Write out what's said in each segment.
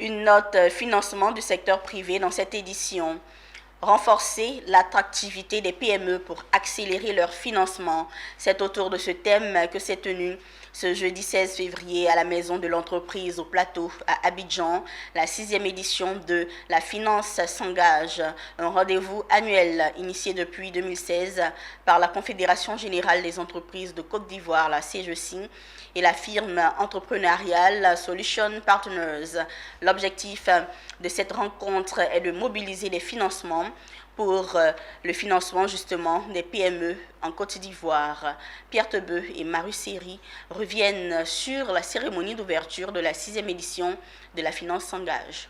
Une note financement du secteur privé dans cette édition. Renforcer l'attractivité des PME pour accélérer leur financement. C'est autour de ce thème que s'est tenu ce jeudi 16 février à la Maison de l'Entreprise au Plateau à Abidjan, la 6e édition de La Finance s'engage, un rendez-vous annuel initié depuis 2016 par la Confédération Générale des Entreprises de Côte d'Ivoire, la CGESI, et la firme entrepreneuriale Solution Partners. L'objectif de cette rencontre est de mobiliser des financements pour le financement justement des PME en Côte d'Ivoire. Pierre Tebeu et Maru Seri reviennent sur la cérémonie d'ouverture de la 6e édition de La Finance s'engage.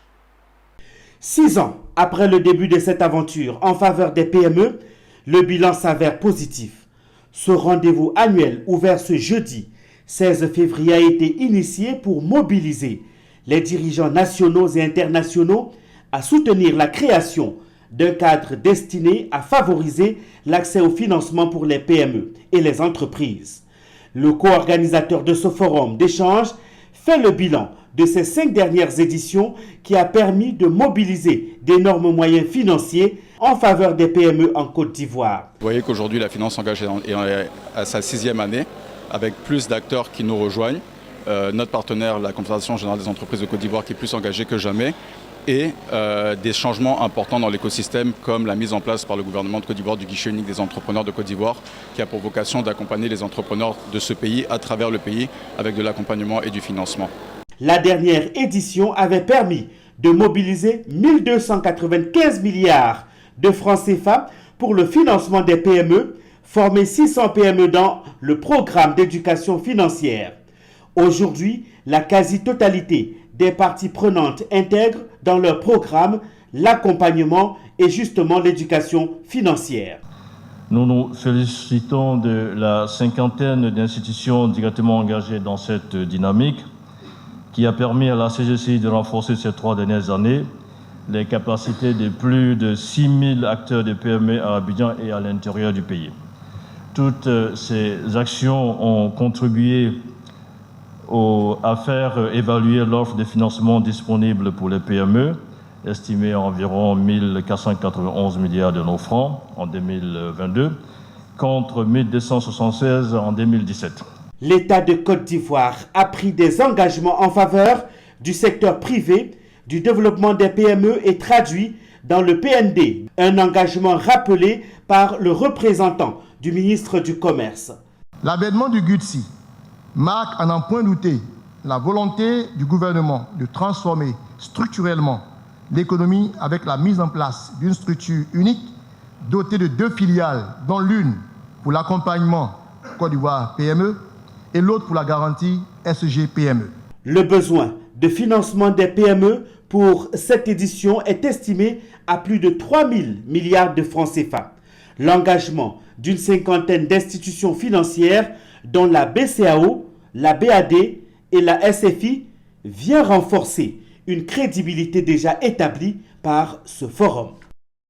6 ans après le début de cette aventure en faveur des PME, le bilan s'avère positif. Ce rendez-vous annuel ouvert ce jeudi 16 février a été initié pour mobiliser les dirigeants nationaux et internationaux à soutenir la création d'un cadre destiné à favoriser l'accès au financement pour les PME et les entreprises. Le co-organisateur de ce forum d'échange fait le bilan de ces 5 dernières éditions qui a permis de mobiliser d'énormes moyens financiers en faveur des PME en Côte d'Ivoire. Vous voyez qu'aujourd'hui la finance s'engage est à sa 6e année avec plus d'acteurs qui nous rejoignent. Notre partenaire, la Confédération Générale des Entreprises de Côte d'Ivoire, qui est plus engagée que jamais. Et des changements importants dans l'écosystème comme la mise en place par le gouvernement de Côte d'Ivoire du guichet unique des entrepreneurs de Côte d'Ivoire qui a pour vocation d'accompagner les entrepreneurs de ce pays à travers le pays avec de l'accompagnement et du financement. La dernière édition avait permis de mobiliser 1295 milliards de francs CFA pour le financement des PME, former 600 PME dans le programme d'éducation financière. Aujourd'hui, la quasi-totalité des parties prenantes intègrent dans leur programme l'accompagnement et justement l'éducation financière. Nous nous félicitons de la 50aine d'institutions directement engagées dans cette dynamique qui a permis à la CGCI de renforcer ces 3 dernières années les capacités de plus de 6000 acteurs de PME à Abidjan et à l'intérieur du pays. Toutes ces actions ont contribué à faire évaluer l'offre de financement disponible pour les PME, estimée à environ 1491 milliards de nos francs en 2022, contre 1276 en 2017. L'État de Côte d'Ivoire a pris des engagements en faveur du secteur privé, du développement des PME et traduit dans le PND, un engagement rappelé par le représentant du ministre du Commerce. L'avènement du GUTSI marque à n'en point douter la volonté du gouvernement de transformer structurellement l'économie avec la mise en place d'une structure unique dotée de 2 filiales, dont l'une pour l'accompagnement Côte d'Ivoire PME et l'autre pour la garantie SG PME. Le besoin de financement des PME pour cette édition est estimé à plus de 3 000 milliards de francs CFA. L'engagement d'une 50aine d'institutions financières dont la BCAO, la BAD et la SFI vient renforcer une crédibilité déjà établie par ce forum.